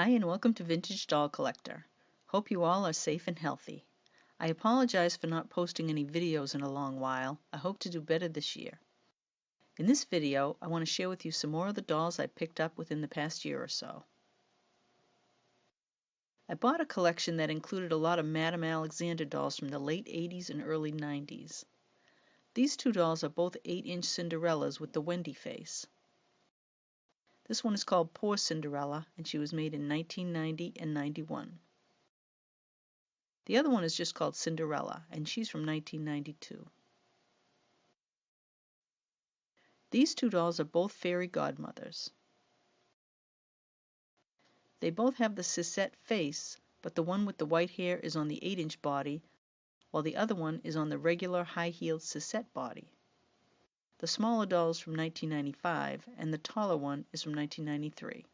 Hi and welcome to Vintage Doll Collector. Hope you all are safe and healthy. I apologize for not posting any videos in a long while. I hope to do better this year. In this video, I want to share with you some more of the dolls I picked up within the past year or so. I bought a collection that included a lot of Madame Alexander dolls from the late 80s and early 90s. These two dolls are both 8-inch Cinderellas with the Wendy face. This one is called Poor Cinderella, and she was made in 1990 and 91. The other one is just called Cinderella, and she's from 1992. These two dolls are both fairy godmothers. They both have the Sisette face, but the one with the white hair is on the 8-inch body, while the other one is on the regular high-heeled Sisette body. The smaller doll is from 1995, and the taller one is from 1993.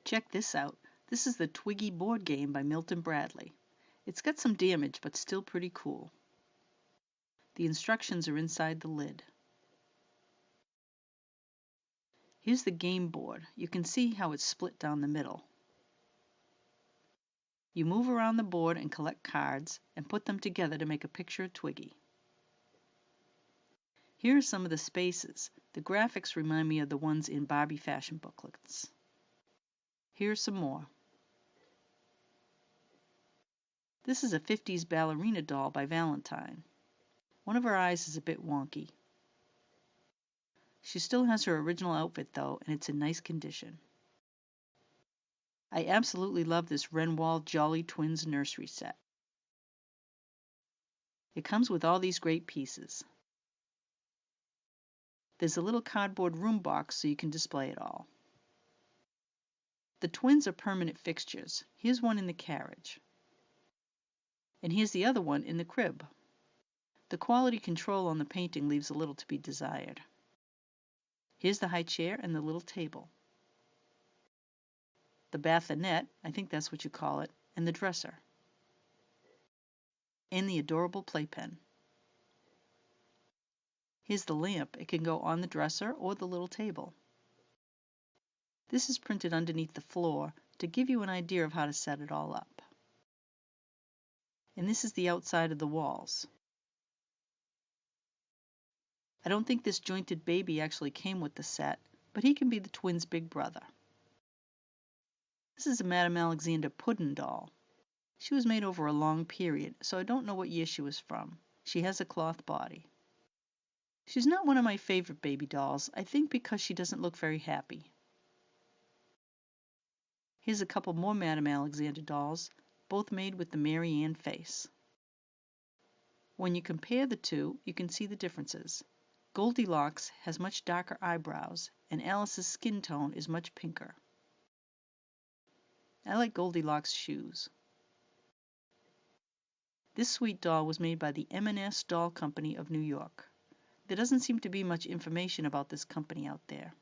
Check this out. This is the Twiggy board game by Milton Bradley. It's got some damage, but still pretty cool. The instructions are inside the lid. Here's the game board. You can see how it's split down the middle. You move around the board and collect cards and put them together to make a picture of Twiggy. Here are some of the spaces. The graphics remind me of the ones in Barbie fashion booklets. Here are some more. This is a 50s Ballerina doll by Valentine. One of her eyes is a bit wonky. She still has her original outfit though, and it's in nice condition. I absolutely love this Renwal Jolly Twins nursery set. It comes with all these great pieces. There's a little cardboard room box so you can display it all. The twins are permanent fixtures. Here's one in the carriage. And here's the other one in the crib. The quality control on the painting leaves a little to be desired. Here's the high chair and the little table. The bassinet, I think that's what you call it, and the dresser. And the adorable playpen. Here's the lamp. It can go on the dresser or the little table. This is printed underneath the floor to give you an idea of how to set it all up. And this is the outside of the walls. I don't think this jointed baby actually came with the set, but he can be the twins' big brother. This is a Madame Alexander Puddin doll. She was made over a long period, so I don't know what year she was from. She has a cloth body. She's not one of my favorite baby dolls, I think because she doesn't look very happy. Here's a couple more Madame Alexander dolls, both made with the Mary Ann face. When you compare the two, you can see the differences. Goldilocks has much darker eyebrows, and Alice's skin tone is much pinker. I like Goldilocks' shoes. This sweet doll was made by the M&S Doll Company of New York. There doesn't seem to be much information about this company out there.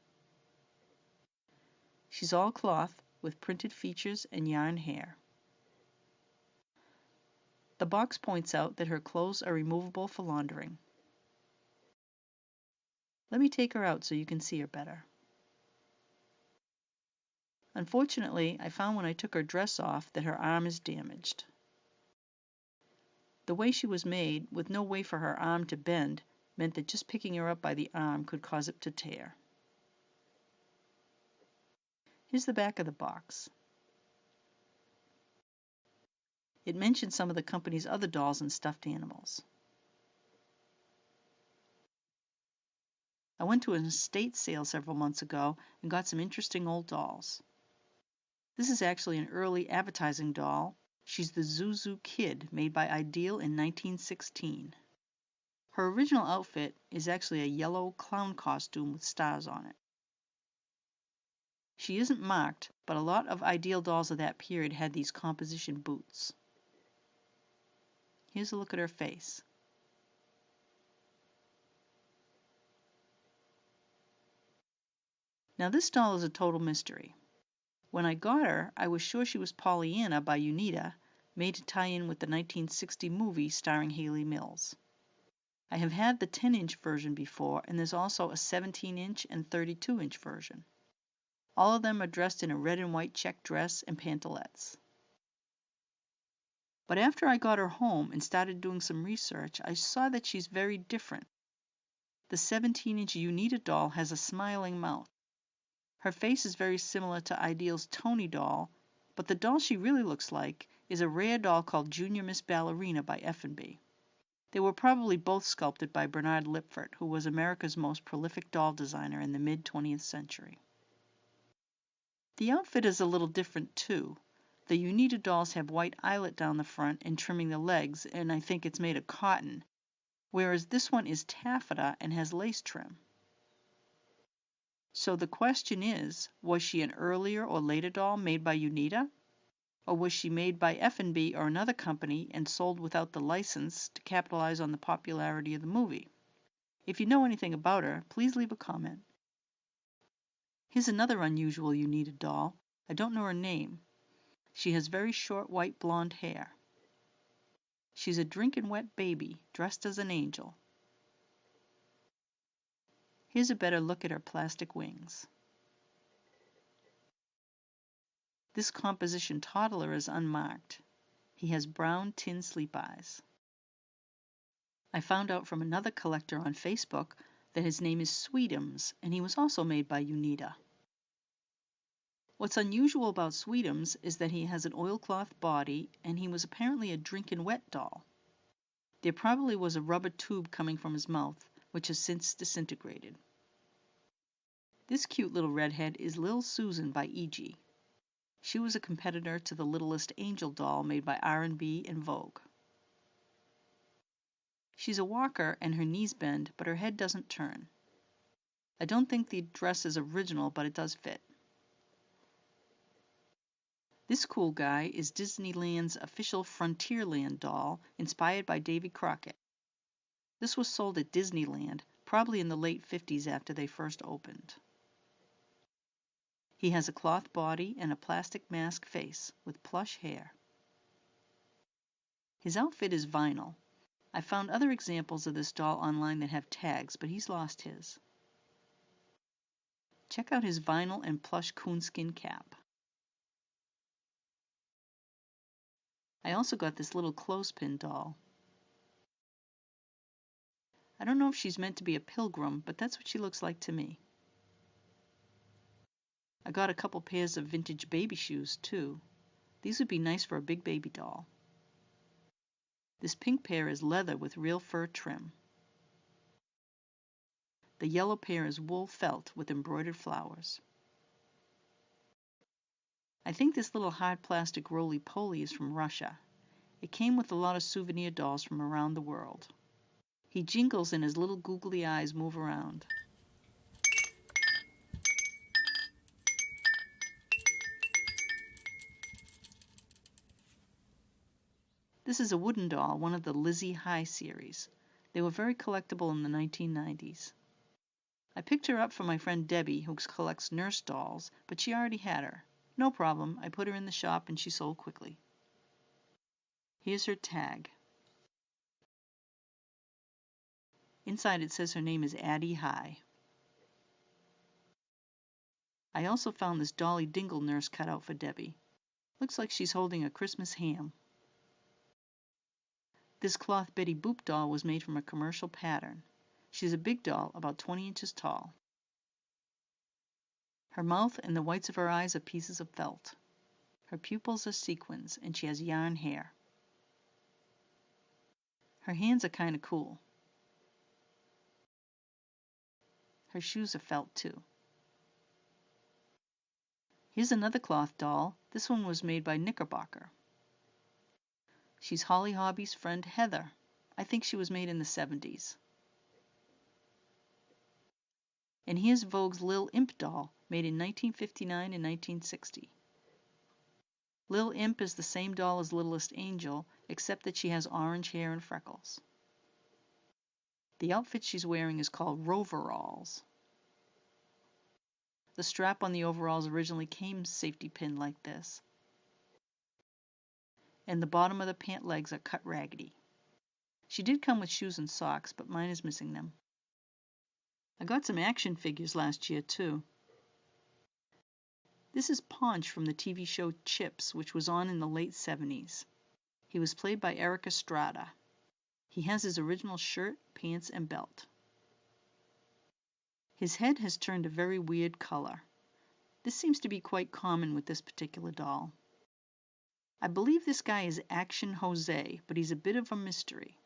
She's all cloth with printed features and yarn hair. The box points out that her clothes are removable for laundering. Let me take her out so you can see her better. Unfortunately, I found when I took her dress off that her arm is damaged. The way she was made, with no way for her arm to bend, meant that just picking her up by the arm could cause it to tear. Here's the back of the box. It mentions some of the company's other dolls and stuffed animals. I went to an estate sale several months ago and got some interesting old dolls. This is actually an early advertising doll. She's the Zuzu Kid, made by Ideal in 1916. Her original outfit is actually a yellow clown costume with stars on it. She isn't marked, but a lot of Ideal dolls of that period had these composition boots. Here's a look at her face. Now this doll is a total mystery. When I got her, I was sure she was Pollyanna by Uneeda, made to tie in with the 1960 movie starring Haley Mills. I have had the 10-inch version before, and there's also a 17-inch and 32-inch version. All of them are dressed in a red and white check dress and pantalettes. But after I got her home and started doing some research, I saw that she's very different. The 17-inch Uneeda doll has a smiling mouth. Her face is very similar to Ideal's Tony doll, but the doll she really looks like is a rare doll called Junior Miss Ballerina by F&B. They were probably both sculpted by Bernard Lipfert, who was America's most prolific doll designer in the mid-20th century. The outfit is a little different too. The Uneeda dolls have white eyelet down the front and trimming the legs, and I think it's made of cotton, whereas this one is taffeta and has lace trim. So the question is, was she an earlier or later doll made by Uneeda? Or was she made by F&B or another company and sold without the license to capitalize on the popularity of the movie? If you know anything about her, please leave a comment. Here's another unusual Uneeda doll. I don't know her name. She has very short white blonde hair. She's a drinking wet baby, dressed as an angel. Here's a better look at her plastic wings. This composition toddler is unmarked. He has brown tin sleep eyes. I found out from another collector on Facebook that his name is Sweetums, and he was also made by Uneeda. What's unusual about Sweetums is that he has an oilcloth body, and he was apparently a drinking wet doll. There probably was a rubber tube coming from his mouth, which has since disintegrated. This cute little redhead is Lil Susan by Eegee. She was a competitor to the Littlest Angel doll made by R&B and Vogue. She's a walker and her knees bend, but her head doesn't turn. I don't think the dress is original, but it does fit. This cool guy is Disneyland's official Frontierland doll, inspired by Davy Crockett. This was sold at Disneyland, probably in the late 50s after they first opened. He has a cloth body and a plastic mask face with plush hair. His outfit is vinyl. I found other examples of this doll online that have tags, but he's lost his. Check out his vinyl and plush coonskin cap. I also got this little clothespin doll. I don't know if she's meant to be a pilgrim, but that's what she looks like to me. I got a couple pairs of vintage baby shoes, too. These would be nice for a big baby doll. This pink pair is leather with real fur trim. The yellow pair is wool felt with embroidered flowers. I think this little hard plastic roly-poly is from Russia. It came with a lot of souvenir dolls from around the world. He jingles and his little googly eyes move around. This is a wooden doll, one of the Addie High series. They were very collectible in the 1990s. I picked her up for my friend Debbie, who collects nurse dolls, but she already had her. No problem, I put her in the shop and she sold quickly. Here's her tag. Inside it says her name is Addie High. I also found this Dolly Dingle nurse cutout for Debbie. Looks like she's holding a Christmas ham. This cloth Betty Boop doll was made from a commercial pattern. She's a big doll, about 20 inches tall. Her mouth and the whites of her eyes are pieces of felt. Her pupils are sequins, and she has yarn hair. Her hands are kind of cool. Her shoes are felt too. Here's another cloth doll. This one was made by Knickerbocker. She's Holly Hobbie's friend Heather. I think she was made in the 70s. And here's Vogue's Lil Imp doll, made in 1959 and 1960. Lil Imp is the same doll as Littlest Angel, except that she has orange hair and freckles. The outfit she's wearing is called Roveralls. The strap on the overalls originally came safety pinned like this. And the bottom of the pant legs are cut raggedy. She did come with shoes and socks, but mine is missing them. I got some action figures last year, too. This is Ponch from the TV show Chips, which was on in the late 70s. He was played by Eric Estrada. He has his original shirt, pants, and belt. His head has turned a very weird color. This seems to be quite common with this particular doll. I believe this guy is Action Jose, but he's a bit of a mystery.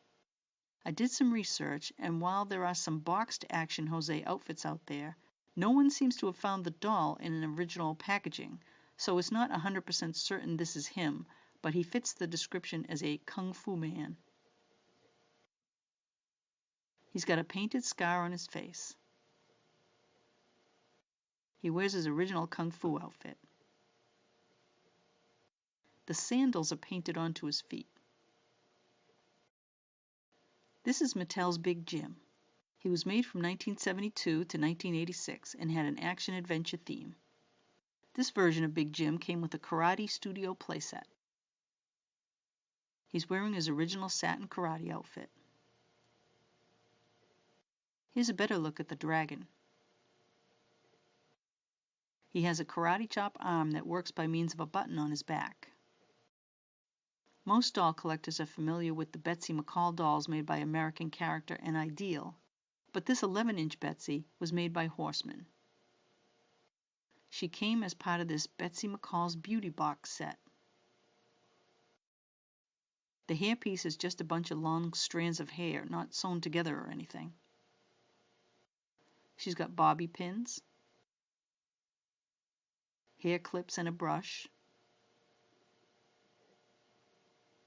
I did some research, and while there are some boxed Action Jose outfits out there, no one seems to have found the doll in an original packaging, so it's not 100% certain this is him, but he fits the description as a Kung Fu man. He's got a painted scar on his face. He wears his original Kung Fu outfit. The sandals are painted onto his feet. This is Mattel's Big Jim. He was made from 1972 to 1986 and had an action-adventure theme. This version of Big Jim came with a Karate Studio playset. He's wearing his original satin karate outfit. Here's a better look at the dragon. He has a karate chop arm that works by means of a button on his back. Most doll collectors are familiar with the Betsy McCall dolls made by American Character and Ideal, but this 11-inch Betsy was made by Horseman. She came as part of this Betsy McCall's Beauty Box set. The hairpiece is just a bunch of long strands of hair, not sewn together or anything. She's got bobby pins, hair clips and a brush,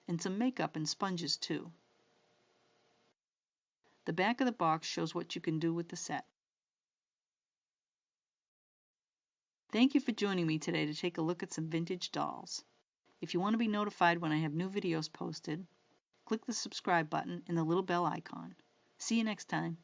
and some makeup and sponges too. The back of the box shows what you can do with the set. Thank you for joining me today to take a look at some vintage dolls. If you want to be notified when I have new videos posted, click the subscribe button and the little bell icon. See you next time.